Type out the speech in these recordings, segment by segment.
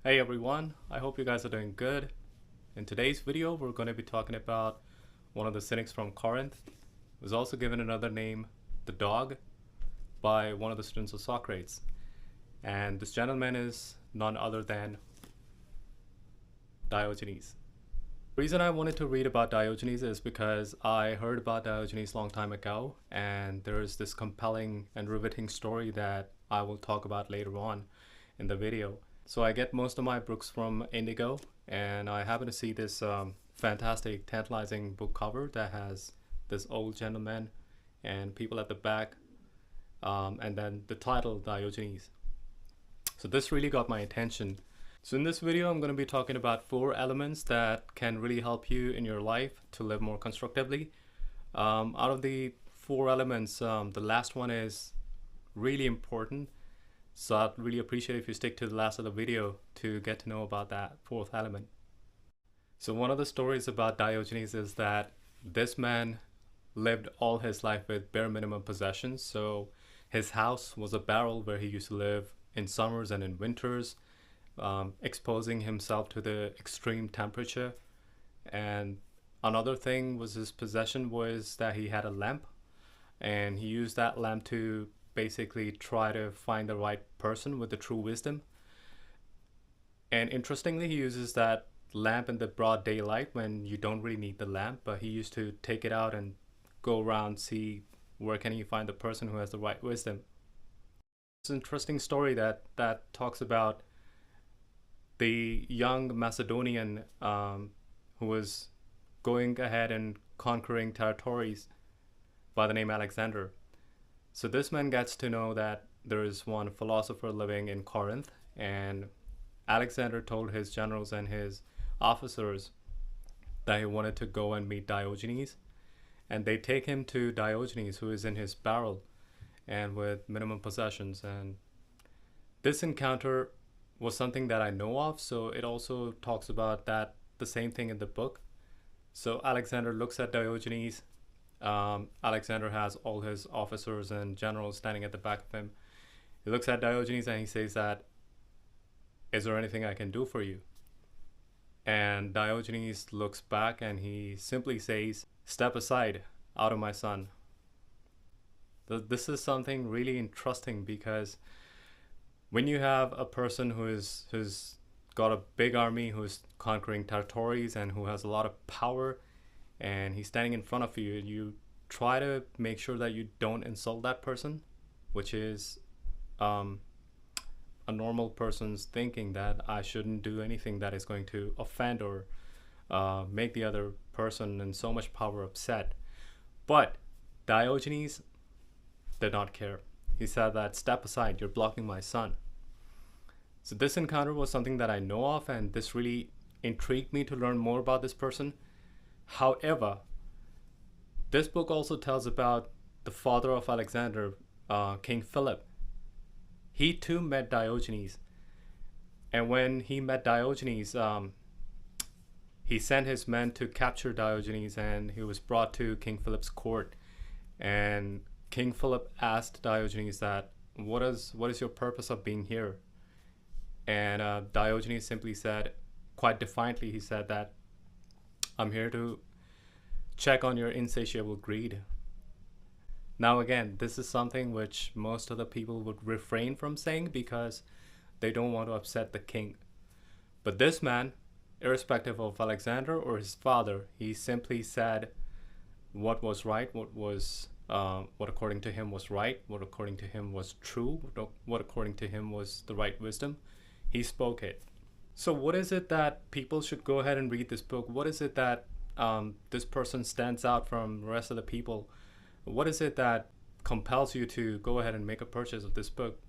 Hey everyone, I hope you guys are doing good. In today's video, we're going to be talking about one of the cynics from Corinth, who was also given another name, the dog, by one of the students of Socrates. And this gentleman is none other than Diogenes. The reason I wanted to read about Diogenes is because I heard about Diogenes a long time ago, and there's this compelling and riveting story that I will talk about later on in the video. So I get most of my books from Indigo, and I happen to see this fantastic, tantalizing book cover that has this old gentleman and people at the back, and then the title Diogenes. So this really got my attention. So in this video, I'm going to be talking about 4 elements that can really help you in your life to live more constructively. Out of the 4 elements, the last one is really important. So I'd really appreciate if you stick to the last of the video to get to know about that 4th element. So one of the stories about Diogenes is that this man lived all his life with bare minimum possessions. So his house was a barrel where he used to live in summers and in winters, exposing himself to the extreme temperature. And another thing was his possession was that he had a lamp, and he used that lamp to basically try to find the right person with the true wisdom. And interestingly, he uses that lamp in the broad daylight when you don't really need the lamp, but he used to take it out and go around, see where can he find the person who has the right wisdom. It's an interesting story that talks about the young Macedonian who was going ahead and conquering territories by the name Alexander. So this man gets to know that there is one philosopher living in Corinth, and Alexander told his generals and his officers that he wanted to go and meet Diogenes, and they take him to Diogenes, who is in his barrel and with minimum possessions. And this encounter was something that I know of, so it also talks about that the same thing in the book. So Alexander looks at Diogenes. Alexander has all his officers and generals standing at the back of him. He looks at Diogenes and he says that, "Is there anything I can do for you?" And Diogenes looks back and he simply says, "Step aside, out of my sun." This is something really interesting, because when you have a person who's got a big army, who's conquering territories and who has a lot of power, and he's standing in front of you, you try to make sure that you don't insult that person, which is a normal person's thinking, that I shouldn't do anything that is going to offend or make the other person in so much power upset. But Diogenes did not care. He said that, "Step aside, you're blocking my sun." So this encounter was something that I know of, and this really intrigued me to learn more about this person. However, this book also tells about the father of Alexander, King Philip. He too met Diogenes, and when he met Diogenes, he sent his men to capture Diogenes, and he was brought to King Philip's court. And King Philip asked Diogenes that, what is your purpose of being here? And Diogenes simply said, quite defiantly, he said that, "I'm here to check on your insatiable greed." Now again, this is something which most of the people would refrain from saying because they don't want to upset the king. But this man, irrespective of Alexander or his father, he simply said what was right, what according to him was right, what according to him was true, what according to him was the right wisdom. He spoke it. So what is it that people should go ahead and read this book? What is it that this person stands out from the rest of the people? What is it that compels you to go ahead and make a purchase of this book?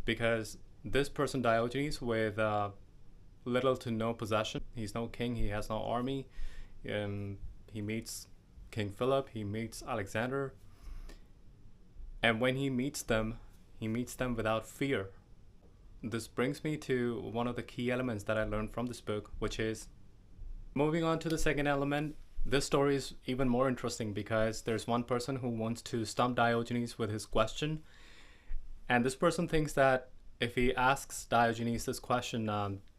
Because this person, Diogenes, with little to no possession, he's no king, he has no army, he meets King Philip, he meets Alexander, and when he meets them without fear. This brings me to one of the key elements that I learned from this book, which is, moving on to the second element. This story is even more interesting because there's one person who wants to stump Diogenes with his question, and this person thinks that if he asks Diogenes this question,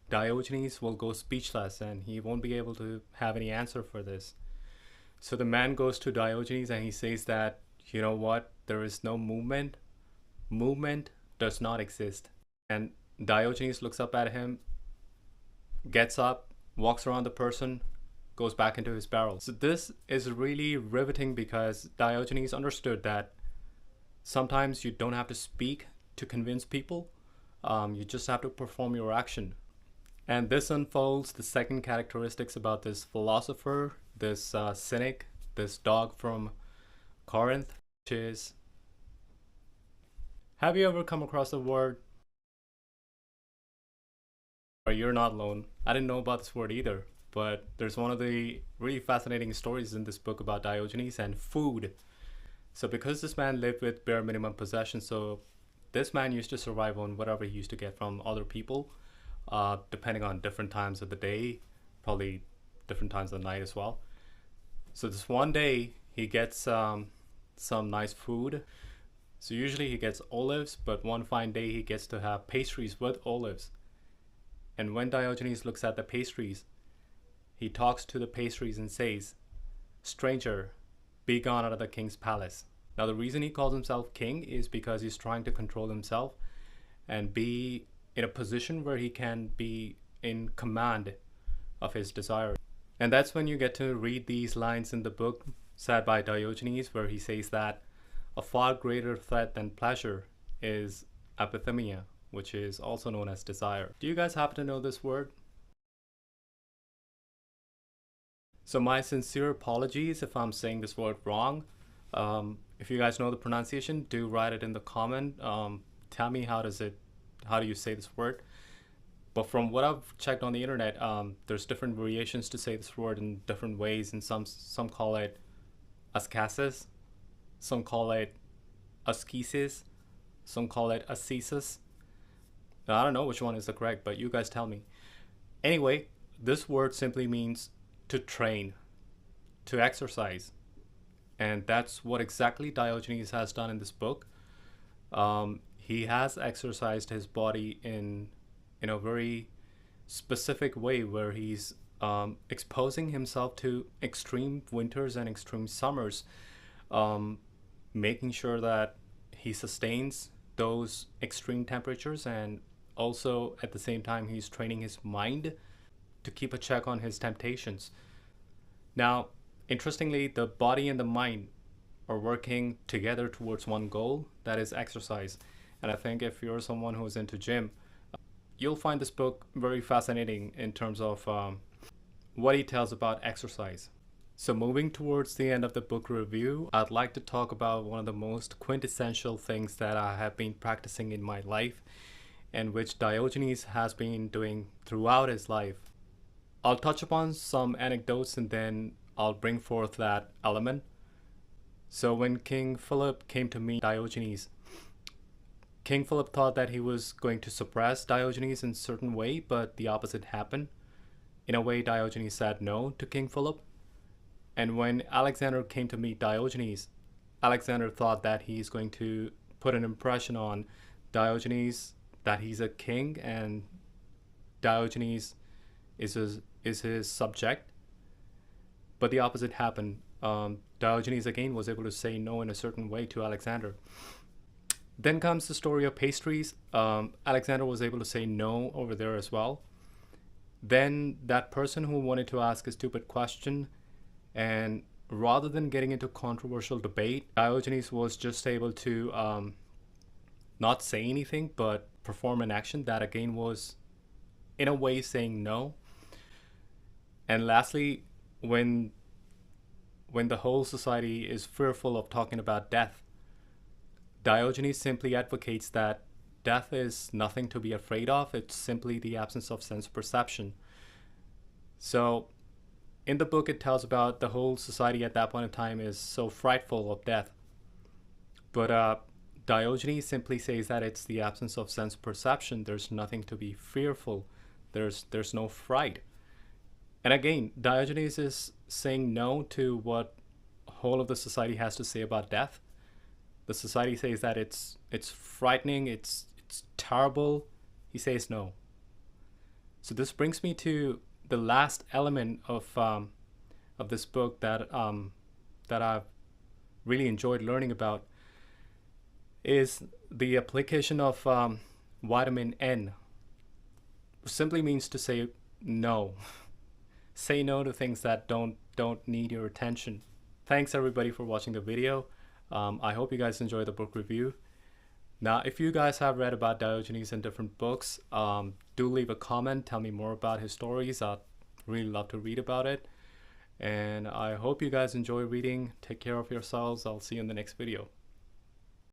Diogenes will go speechless and he won't be able to have any answer for this. So the man goes to Diogenes and he says that, you know what, there is no movement. Movement does not exist. And Diogenes looks up at him, gets up, walks around the person, goes back into his barrel. So this is really riveting because Diogenes understood that sometimes you don't have to speak to convince people. You just have to perform your action. And this unfolds the second characteristics about this philosopher, this cynic, this dog from Corinth, which is, have you ever come across the word, or you're not alone? I didn't know about this word either, but there's one of the really fascinating stories in this book about Diogenes and food. So because this man lived with bare minimum possessions, so this man used to survive on whatever he used to get from other people, depending on different times of the day, probably different times of the night as well. So this one day he gets some nice food. So usually he gets olives, but one fine day he gets to have pastries with olives. And when Diogenes looks at the pastries, he talks to the pastries and says, "Stranger, be gone out of the king's palace." Now the reason he calls himself king is because he's trying to control himself and be in a position where he can be in command of his desire. And that's when you get to read these lines in the book said by Diogenes, where he says that a far greater threat than pleasure is epithumia, which is also known as desire. Do you guys happen to know this word? So my sincere apologies if I'm saying this word wrong. If you guys know the pronunciation, do write it in the comment. Tell me how do you say this word? But from what I've checked on the internet, there's different variations to say this word in different ways, and some call it Askesis, some call it Askesis, some call it Askesis. I don't know which one is the correct, but you guys tell me. Anyway, this word simply means to train, to exercise. And that's what exactly Diogenes has done in this book. He has exercised his body in a very specific way, where he's exposing himself to extreme winters and extreme summers, making sure that he sustains those extreme temperatures, and also at the same time he's training his mind to keep a check on his temptations. Now, interestingly, the body and the mind are working together towards one goal, that is exercise. And I think if you're someone who's into gym, you'll find this book very fascinating in terms of what he tells about exercise. So moving towards the end of the book review, I'd like to talk about one of the most quintessential things that I have been practicing in my life, and which Diogenes has been doing throughout his life. I'll touch upon some anecdotes and then I'll bring forth that element. So when King Philip came to meet Diogenes, King Philip thought that he was going to suppress Diogenes in a certain way, but the opposite happened. In a way, Diogenes said no to King Philip. And when Alexander came to meet Diogenes, Alexander thought that he's going to put an impression on Diogenes that he's a king and Diogenes is his subject. But the opposite happened. Diogenes again was able to say no in a certain way to Alexander. Then comes the story of pastries. Alexander was able to say no over there as well. Then that person who wanted to ask a stupid question, and rather than getting into controversial debate, Diogenes was just able to not say anything but perform an action that again was in a way saying no. And lastly, when the whole society is fearful of talking about death, Diogenes simply advocates that death is nothing to be afraid of. It's simply the absence of sense perception. So in the book, it tells about the whole society at that point in time is so frightful of death. But Diogenes simply says that it's the absence of sense perception. There's nothing to be fearful. There's no fright. And again, Diogenes is saying no to what whole of the society has to say about death. The society says that it's frightening, it's terrible. He says no. So this brings me to the last element of this book that I've really enjoyed learning about is the application of vitamin N, which simply means to say no. Say no to things that don't need your attention. Thanks everybody for watching the video. I hope you guys enjoy the book review. Now, if you guys have read about Diogenes in different books, do leave a comment. Tell me more about his stories. I'd really love to read about it. And I hope you guys enjoy reading. Take care of yourselves. I'll see you in the next video.